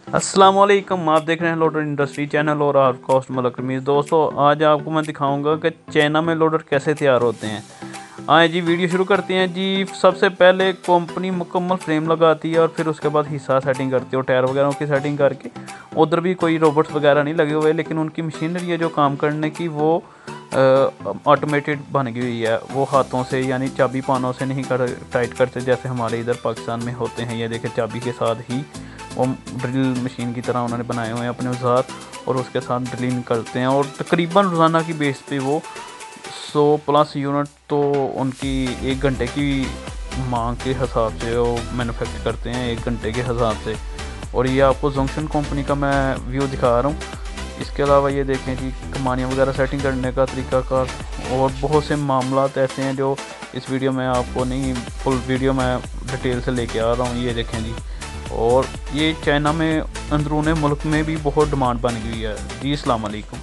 अस्सलाम वालेकुम, आप देख रहे हैं लोडर इंडस्ट्री चैनल और आर कॉस्ट मलक रमीज़। दोस्तों आज आपको मैं दिखाऊंगा कि चाइना में लोडर कैसे तैयार होते हैं। आए जी वीडियो शुरू करते हैं जी। सबसे पहले कंपनी मुकम्मल फ्रेम लगाती है और फिर उसके बाद हिस्सा सेटिंग करती है और टायर वगैरह की सेटिंग करके। उधर भी कोई रोबोट्स वगैरह नहीं लगे हुए, लेकिन उनकी मशीनरी है जो काम करने की वो ऑटोमेटेड बन गई हुई है। वो हाथों से यानी चाबी पानों से नहीं टाइट करते जैसे हमारे इधर पाकिस्तान में होते हैं। ये देखें चाबी के साथ ही वो ड्रिल मशीन की तरह उन्होंने बनाए हुए हैं अपने औजार, और उसके साथ ड्रिलिंग करते हैं। और तकरीबन रोज़ाना की बेस पे वो 100+ यूनिट तो उनकी 1 घंटे की मांग के हिसाब से वो मैन्युफैक्चर करते हैं, 1 घंटे के हिसाब से। और ये आपको जोंगशन कंपनी का मैं व्यू दिखा रहा हूँ। इसके अलावा ये देखें जी कमानियाँ वगैरह सेटिंग करने का तरीक़ाकार और बहुत से मामलात ऐसे हैं जो इस वीडियो में आपको नहीं, फुल वीडियो मैं डिटेल से लेके आ रहा हूँ। ये देखें जी, और ये चाइना में अंदरूनी मुल्क में भी बहुत डिमांड बन गई है जी। अस्सलाम वालेकुम।